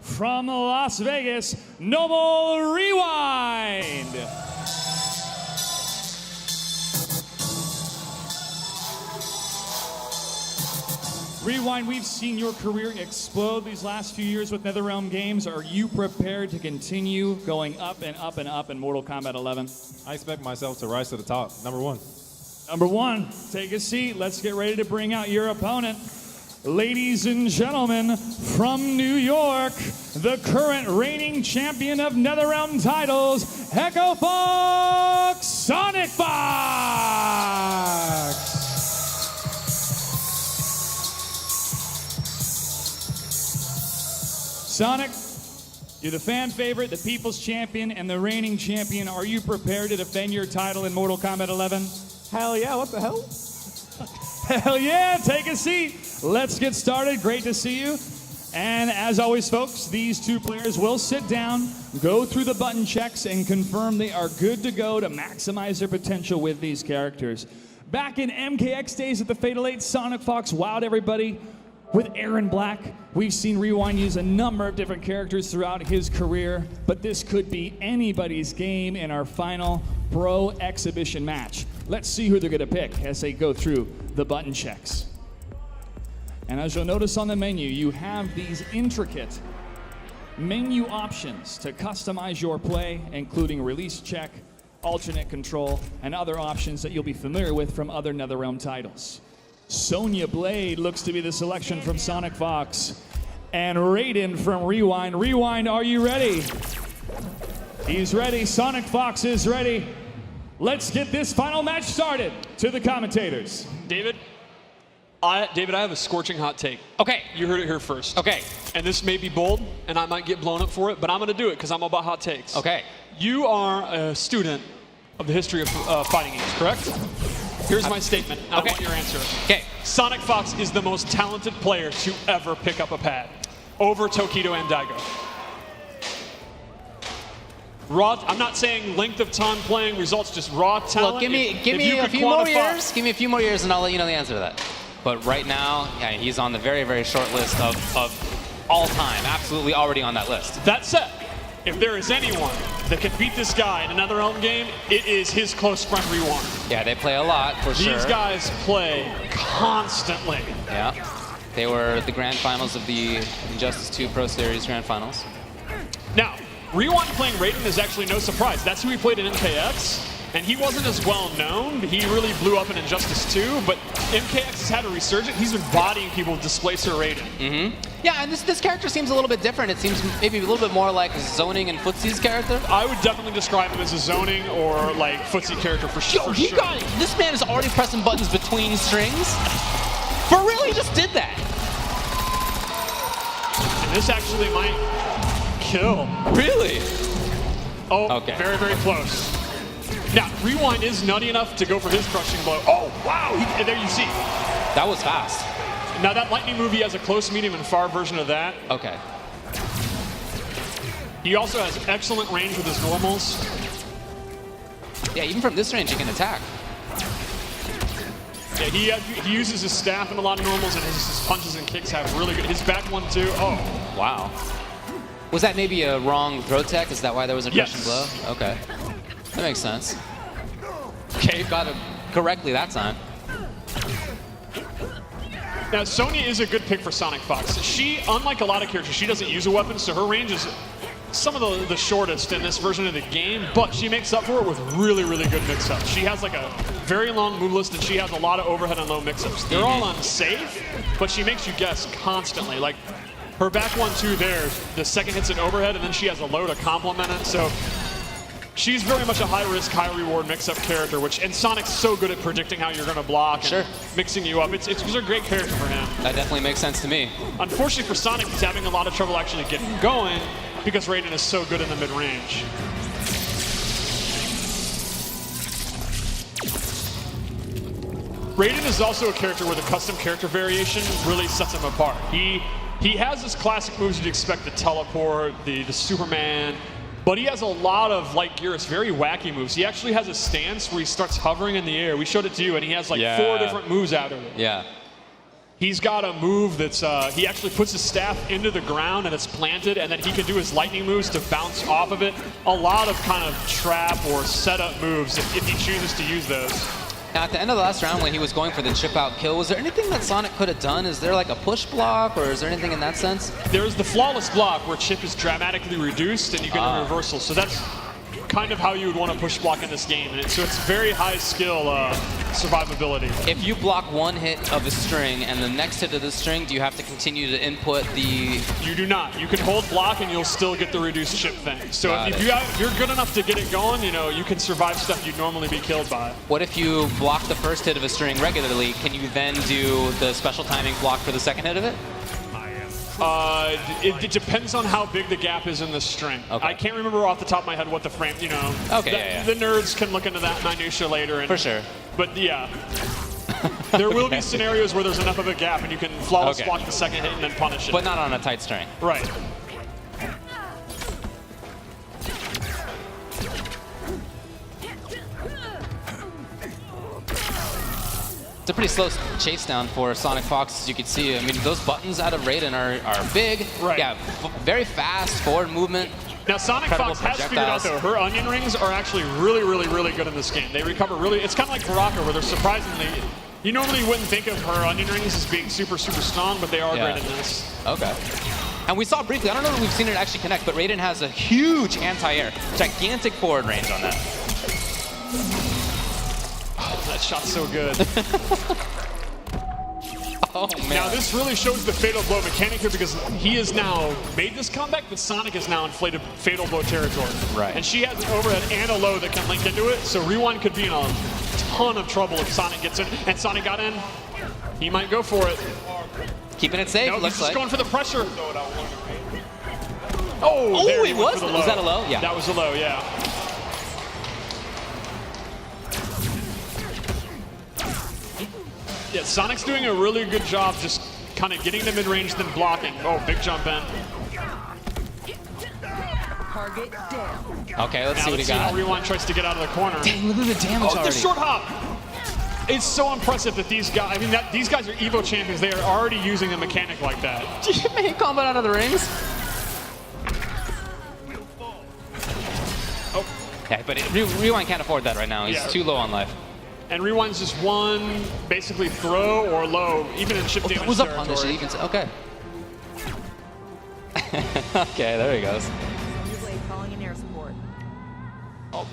From Las Vegas, Noble Rewind. Rewind, we've seen your career explode these last few years with NetherRealm games. Are you prepared to continue going up and up and up in Mortal Kombat 11? I expect myself to rise to the top. Number one. Number one, take a seat. Let's get ready to bring out your opponent. Ladies and gentlemen, from New York, the current reigning champion of NetherRealm titles, Echo Fox SonicFox! Sonic, you're the fan favorite, the people's champion, and the reigning champion. Are you prepared to defend your title in Mortal Kombat 11? Hell yeah, what the hell? Hell yeah, take a seat. Let's get started. Great to see you. And as always, folks, these two players will sit down, go through the button checks, and confirm they are good to go to maximize their potential with these characters. Back in MKX days at the Fatal 8, SonicFox wowed everybody with Aaron Black. We've seen Rewind use a number of different characters throughout his career, but this could be anybody's game in our final Pro Exhibition match. Let's see who they're going to pick as they go through the button checks. And as you'll notice on the menu, you have these intricate menu options to customize your play, including release check, alternate control, and other options that you'll be familiar with from other NetherRealm titles. Sonya Blade looks to be the selection from SonicFox. And Raiden from Rewind. Rewind, are you ready? He's ready. SonicFox is ready. Let's get this final match started. To the commentators. David, I have a scorching hot take. Okay. You heard it here first. Okay. And this may be bold, and I might get blown up for it, but I'm going to do it because I'm about hot takes. Okay. You are a student of the history of fighting games, correct? Here's my statement. I want your answer. Okay. SonicFox is the most talented player to ever pick up a pad, over Tokido and Daigo. Raw, I'm not saying length of time playing results, just raw talent. Look, give me a few more years. Give me a few more years, and I'll let you know the answer to that. But right now, yeah, he's on the very, very short list of all time. Absolutely already on that list. That said, if there is anyone that can beat this guy in another Realm game, it is his close friend Rewind. Yeah, they play a lot for sure. These guys play constantly. Yeah, they were the grand finals of the Injustice 2 Pro Series grand finals. Now, Rewind playing Raiden is actually no surprise. That's who he played in MKX, and he wasn't as well known. He really blew up in Injustice 2, but MKX has had a resurgence. He's been bodying people with Displacer Raiden. Mm-hmm. Yeah, and this character seems a little bit different. It seems maybe a little bit more like Zoning and Footsie's character. I would definitely describe him as a Zoning or like Footsie character for sure. Yo, this man is already pressing buttons between strings. For real, he just did that. And this actually might kill. Really? Oh, okay. Very, very close. Now, Rewind is nutty enough to go for his crushing blow. Oh, wow, there you see. That was fast. Now, that lightning movie has a close, medium, and far version of that. Okay. He also has excellent range with his normals. Yeah, even from this range, he can attack. Yeah, he uses his staff in a lot of normals, and his punches and kicks have really good. His back one, too. Oh. Wow. Was that maybe a wrong throw tech? Is that why there was a crushing blow? Okay. That makes sense. Okay, got it correctly that time. Now, Sonya is a good pick for SonicFox. She, unlike a lot of characters, she doesn't use a weapon, so her range is some of the shortest in this version of the game, but she makes up for it with really, really good mix-ups. She has like a very long move list, and she has a lot of overhead and low mix-ups. They're all unsafe, but she makes you guess constantly. Like, her back one, too, there, the second hit's an overhead, and then she has a low to complement it, so she's very much a high-risk, high-reward mix-up character, and Sonic's so good at predicting how you're going to block and mixing you up. It's a great character for him. That definitely makes sense to me. Unfortunately for Sonic, he's having a lot of trouble actually getting going because Raiden is so good in the mid-range. Raiden is also a character where the custom character variation really sets him apart. He has his classic moves you'd expect, the teleport, the Superman, but he has a lot of, like Geras, very wacky moves. He actually has a stance where he starts hovering in the air. We showed it to you, and he has like 4 different moves out of it. Yeah. He's got a move that's, he actually puts his staff into the ground and it's planted, and then he can do his lightning moves to bounce off of it. A lot of kind of trap or setup moves if he chooses to use those. Now, at the end of the last round when he was going for the chip out kill, was there anything that Sonic could have done? Is there like a push block, or is there anything in that sense? There's the flawless block where chip is dramatically reduced and you get a reversal. So that's kind of how you would want to push block in this game. And so it's very high skill survivability. If you block one hit of a string and the next hit of the string, do you have to continue to input the... You do not. You can hold block and you'll still get the reduced chip thing. So if you're good enough to get it going, you know, you can survive stuff you'd normally be killed by. What if you block the first hit of a string regularly? Can you then do the special timing block for the second hit of it? It depends on how big the gap is in the string. Okay. I can't remember off the top of my head what the frame, you know. Okay, The nerds can look into that minutia later. And, for sure. But yeah, there will be scenarios where there's enough of a gap and you can flawless block the second hit and then punish it. But not on a tight string. Right. It's a pretty slow chase down for SonicFox, as you can see. I mean, those buttons out of Raiden are big. Right. Yeah, very fast forward movement. Now, SonicFox has figured out, though, her onion rings are actually really, really, really good in this game. They recover really... It's kind of like Baraka, where they're surprisingly... You normally wouldn't think of her onion rings as being super, super strong, but they are great in this. Okay. And we saw briefly, I don't know if we've seen it actually connect, but Raiden has a huge anti-air, gigantic forward range on that. That shot's so good. Oh, man. Now, this really shows the Fatal Blow mechanic here because he has now made this comeback, but Sonic is now inflated Fatal Blow territory. Right. And she has an overhead and a low that can link into it, so Rewind could be in a ton of trouble if Sonic gets in. And Sonic got in. He might go for it. Keeping it safe, No, looks he's just like. going for the pressure. Oh, there he was? for the low. Was that a low? Yeah. That was a low, yeah. Yeah, Sonic's doing a really good job just kind of getting to mid-range, then blocking. Oh, big jump in. Target down. Okay, let's Now see what he got. how Rewind tries to get out of the corner. Dang, look at the damage Oh, already. the short hop! It's so impressive that these guys, I mean, these guys are Evo champions. They are already using a mechanic like that. Main combat out of the rings. Oh. Yeah, but Rewind can't afford that right now. He's too low on life. And Rewind's just one, basically throw or low, even in chip damage That was a territory. punish. Even okay. Okay, there he goes. Underway, calling in air support. Oh.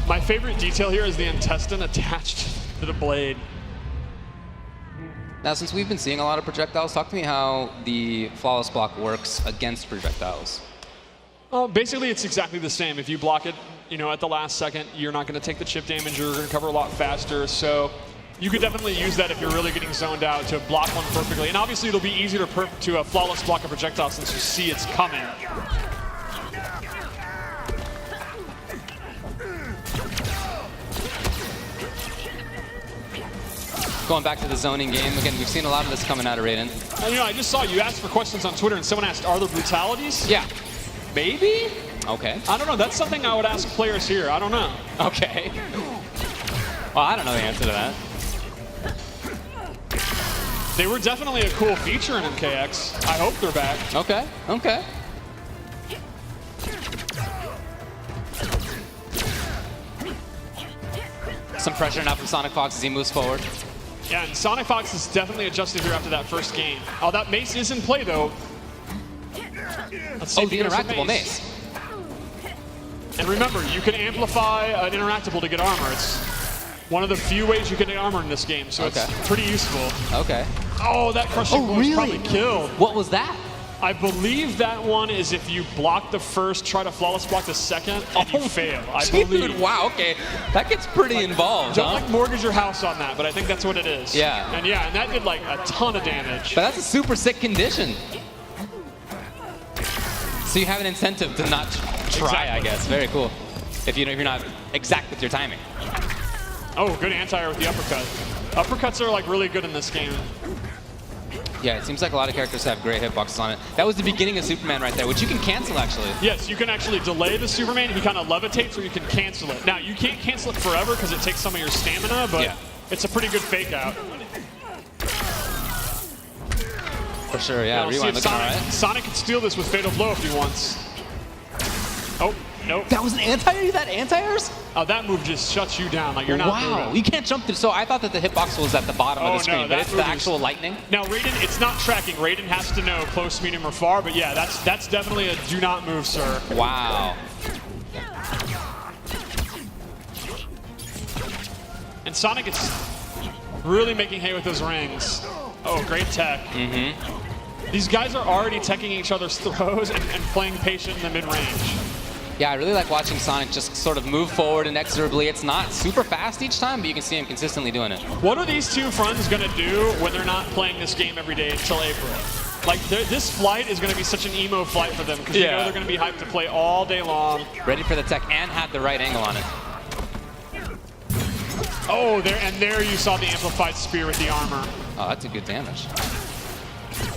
My favorite detail here is the intestine attached to the blade. Now, since we've been seeing a lot of projectiles, talk to me how the flawless block works against projectiles. Basically, it's exactly the same. If you block it, you know, at the last second, you're not going to take the chip damage. You're going to recover a lot faster. So you could definitely use that if you're really getting zoned out to block one perfectly. And obviously, it'll be easier to flawless block a projectile since you see it's coming. Going back to the zoning game, again, we've seen a lot of this coming out of Raiden. You know, I just saw you asked for questions on Twitter, and someone asked, are there brutalities? Yeah. Maybe? Okay. I don't know. That's something I would ask players here. I don't know. Okay. Well, I don't know the answer to that. They were definitely a cool feature in MKX. I hope they're back. Okay. Okay. Some pressure now from SonicFox as he moves forward. Yeah, and SonicFox is definitely adjusted here after that first game. Oh, that mace is in play, though. Let's see Oh, if he the gets a interactable mace. And remember, you can amplify an interactable to get armor. It's one of the few ways you can get armor in this game, so it's pretty useful. Okay. Oh, that crushing blow is probably killed. What was that? I believe that one is if you block the first, try to flawless block the second, and you fail. I believe. Dude, wow, okay. That gets pretty involved, Don't huh? like mortgage your house on that, but I think that's what it is. Yeah. And that did like a ton of damage. But that's a super sick condition. So you have an incentive to not try, I guess. Very cool. If you're not exact with your timing. Oh, good anti-air with the uppercut. Uppercuts are like really good in this game. Yeah, it seems like a lot of characters have great hitboxes on it. That was the beginning of Superman right there, which you can cancel, actually. Yes, you can actually delay the Superman. He kind of levitates, or you can cancel it. Now, you can't cancel it forever because it takes some of your stamina, but Yeah. it's a pretty good fake out. For sure, yeah. Now, see Rewind if looking all right. Sonic can steal this with Fatal Blow if he wants. Oh, nope. That was an anti-air? That anti-airs? Oh, that move just shuts you down. Like, you're not Wow, moving. you can't jump through. So I thought that the hitbox was at the bottom of Oh, the screen, no, but that it's the move is- actual lightning? Now, Raiden, it's not tracking. Raiden has to know close, medium, or far, but yeah, that's definitely a do not move, sir. Wow. And Sonic is really making hay with those rings. Oh, great tech. These guys are already teching each other's throws and playing patient in the mid-range. Yeah, I really like watching Sonic just sort of move forward inexorably. It's not super fast each time, but you can see him consistently doing it. What are these two friends going to do when they're not playing this game every day until April? Like, this flight is going to be such an emo flight for them because you know they're going to be hyped to play all day long. Ready for the tech and had the right angle on it. Oh, there you saw the amplified spear with the armor. Oh, that's a good damage.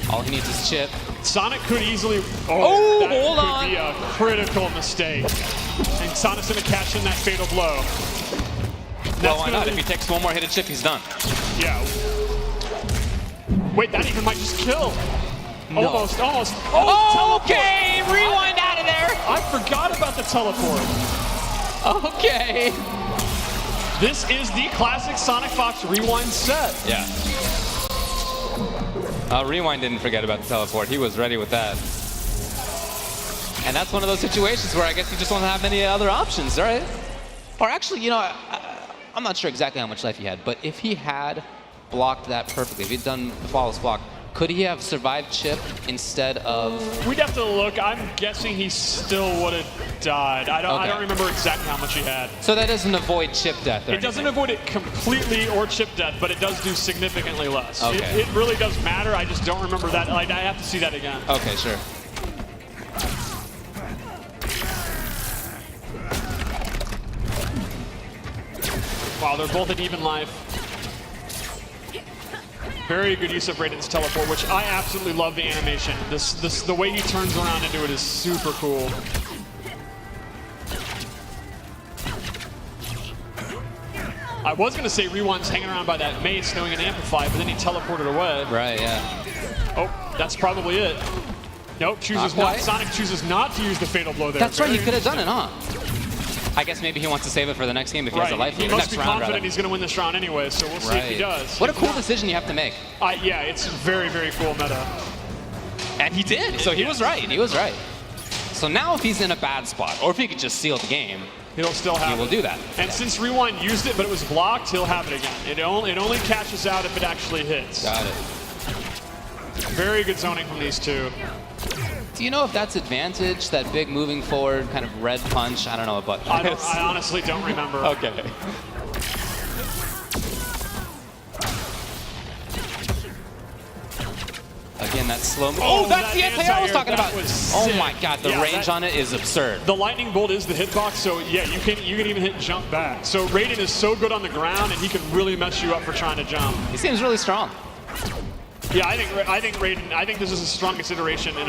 All he needs is chip. Sonic could easily... Oh, that hold could on. be a critical mistake. And Sonic's going to cash in that fatal blow. Well, why not? If he takes one more hit of chip, he's done. Yeah. Wait, that even might just kill. No. Almost. Oh, okay, rewind out of there. I forgot about the teleport. Okay. This is the classic SonicFox rewind set. Yeah. Rewind didn't forget about the teleport. He was ready with that. And that's one of those situations where I guess you just don't have any other options, right? Or actually, you know, I'm not sure exactly how much life he had, but if he had blocked that perfectly, if he'd done the flawless block, could he have survived chip instead of... We'd have to look. I'm guessing he still would have died. I don't remember exactly how much he had. So that doesn't avoid chip death, or It doesn't avoid it completely or chip death, but it does do significantly less. Okay. It really does matter. I just don't remember that. Like, I have to see that again. Okay, sure. Wow, they're both at even life. Very good use of Raiden's teleport, which I absolutely love the animation. The way he turns around into it is super cool. I was going to say Rewind's hanging around by that mace knowing an amplify, but then he teleported away. Right, yeah. Oh, that's probably it. Nope, chooses Not not. quite. Sonic chooses not to use the fatal blow there. That's right, he Very could have done it, huh? I guess maybe he wants to save it for the next game if he has a life. He must next be round, confident rather. he's going to win this round anyway, so we'll see if he does. What a cool decision you have to make. Yeah, it's very, very cool meta. And he did, so he was right. He was right. So now if he's in a bad spot, or if he could just seal the game, He'll still have he will it. do that. And since Rewind used it, but it was blocked, he'll have it again. It only cashes out if it actually hits. Got it. Very good zoning from these two. Do you know if that's advantage, that big moving forward kind of red punch? I don't know what button I it is. honestly don't remember. Okay. Again, that slow. Oh, that's that the anti-air I was talking that about. was Oh sick. my God, the Yeah, range on it is absurd. The lightning bolt is the hitbox, so yeah, you can even hit jump back. So Raiden is so good on the ground, and he can really mess you up for trying to jump. He seems really strong. Yeah, I think Raiden. I think this is the strongest iteration in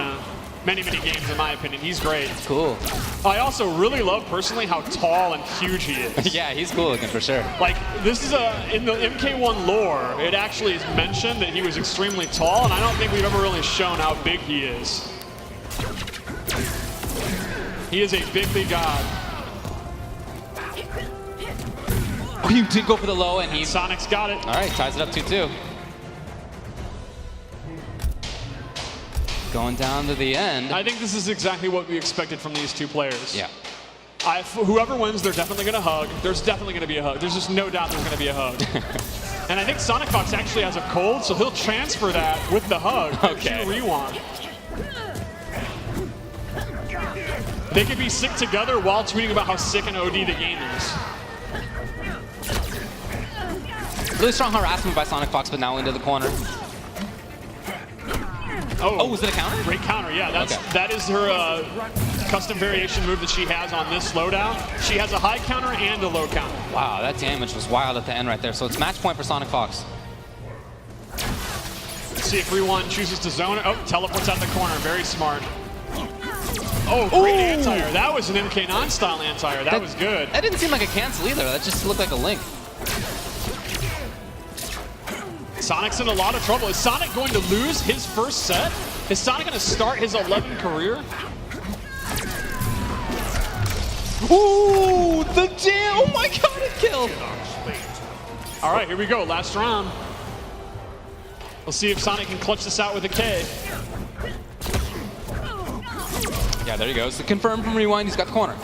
many games, in my opinion. He's great. Cool. I also really love personally how tall and huge he is. Yeah, he's cool looking for sure. Like, this is in the MK1 lore, it actually is mentioned that he was extremely tall, and I don't think we've ever really shown how big he is. He is a bigly god. Oh, you did go for the low, and he's... Sonic's got it. All right, ties it up 2-2. Going down to the end. I think this is exactly what we expected from these two players. Yeah. Whoever wins, they're definitely going to hug. There's definitely going to be a hug. There's just no doubt there's going to be a hug. And I think SonicFox actually has a cold, so he'll transfer that with the hug to Rewind. They could be sick together while tweeting about how sick and OD the game is. Really strong harassment by SonicFox, but now into the corner. Oh, was it a counter? Great counter, yeah. That is her custom variation move that she has on this loadout. She has a high counter and a low counter. Wow, that damage was wild at the end right there. So it's match point for SonicFox. see if Rewind chooses to zone it. Oh, teleports out the corner. Very smart. Oh, great anti-air. That was an MK9 style anti-air. That was good. That didn't seem like a cancel either. That just looked like a link. Sonic's in a lot of trouble. Is Sonic going to lose his first set? Is Sonic going to start his 11th career? Ooh, the jam! Oh my god, it killed! All right, here we go. Last round. We'll see if Sonic can clutch this out with a K. Yeah, there he goes. The confirm from Rewind. He's got the corner.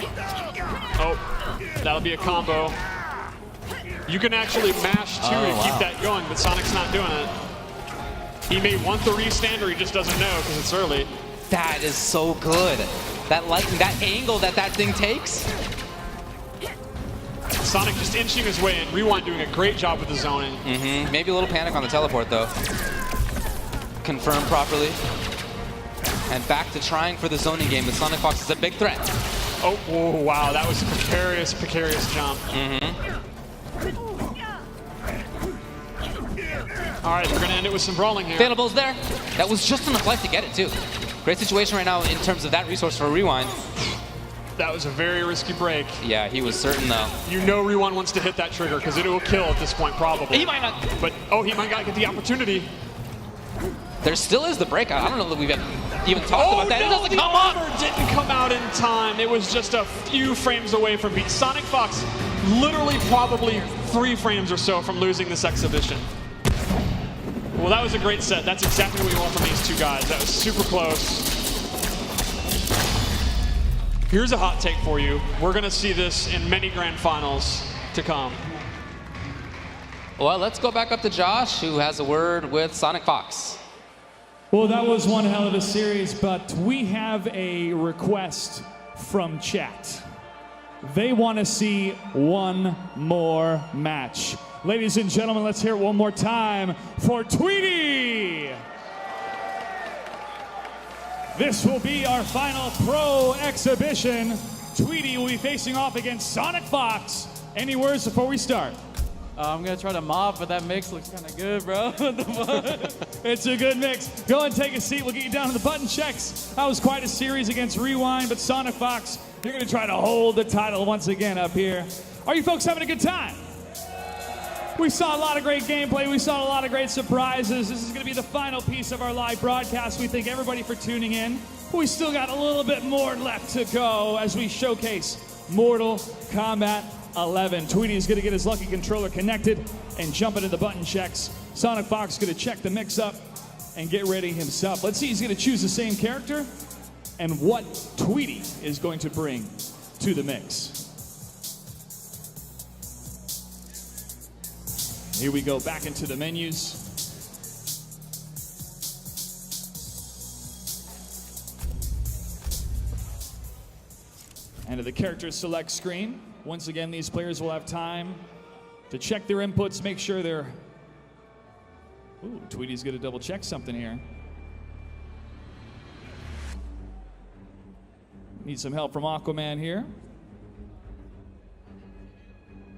Oh, that'll be a combo. You can actually mash two to keep that going, but Sonic's not doing it. He may want the restand, or he just doesn't know because it's early. That is so good. That angle that thing takes. Sonic just inching his way in. Rewind doing a great job with the zoning. Maybe a little panic on the teleport though. Confirm properly. And back to trying for the zoning game. The SonicFox is a big threat. Oh, whoa, wow, that was a precarious jump. All right, we're gonna end it with some brawling here. Fatal Bowl's there. That was just enough life to get it too. Great situation right now in terms of that resource for Rewind. That was a very risky break. Yeah, he was certain though. You know Rewind wants to hit that trigger because it will kill at this point probably. He might not. But, oh, he might not get the opportunity. There still is the breakout. I don't know that we've even talked about that. No, It doesn't the come up. armor didn't come out in time. It was just a few frames away from beat. SonicFox literally probably 3 frames or so from losing this exhibition. Well, that was a great set. That's exactly what you want from these two guys. That was super close. Here's a hot take for you. We're going to see this in many grand finals to come. Well, let's go back up to Josh, who has a word with SonicFox. Well, that was one hell of a series, but we have a request from chat. They want to see one more match. Ladies and gentlemen, let's hear it one more time for Tweety. This will be our final pro exhibition. Tweety will be facing off against SonicFox. Any words before we start? I'm gonna try to mob, but that mix looks kind of good, bro. What the fuck? It's a good mix. Go and take a seat. We'll get you down to the button checks. That was quite a series against Rewind, but SonicFox, you're going to try to hold the title once again up here. Are you folks having a good time? We saw a lot of great gameplay. We saw a lot of great surprises. This is going to be the final piece of our live broadcast. We thank everybody for tuning in. We still got a little bit more left to go as we showcase Mortal Kombat 11. Tweety's going to get his lucky controller connected and jump into the button checks. SonicFox is going to check the mix up and get ready himself. Let's see, he's going to choose the same character and what Tweety is going to bring to the mix. Here we go back into the menus. And to the character select screen. Once again, these players will have time to check their inputs, make sure they're... Ooh, Tweety's gonna double check something here. Need some help from Aquaman here.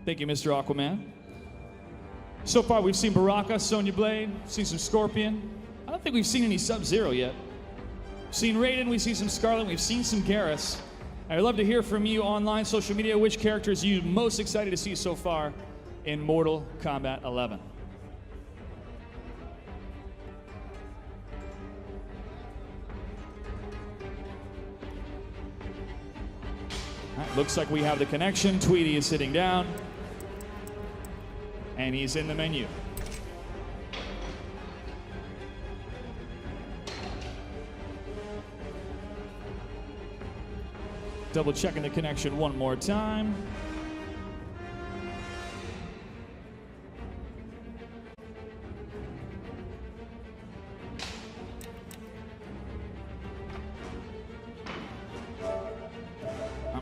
Thank you, Mr. Aquaman. So far, we've seen Baraka, Sonya Blade, seen some Scorpion. I don't think we've seen any Sub-Zero yet. We've seen Raiden, we've seen some Scarlet, we've seen some Garrus. I'd love to hear from you online, social media, which characters you most excited to see so far in Mortal Kombat 11. All right, looks like we have the connection. Tweety is sitting down, and he's in the menu. Double checking the connection one more time.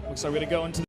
Looks like we're gonna go into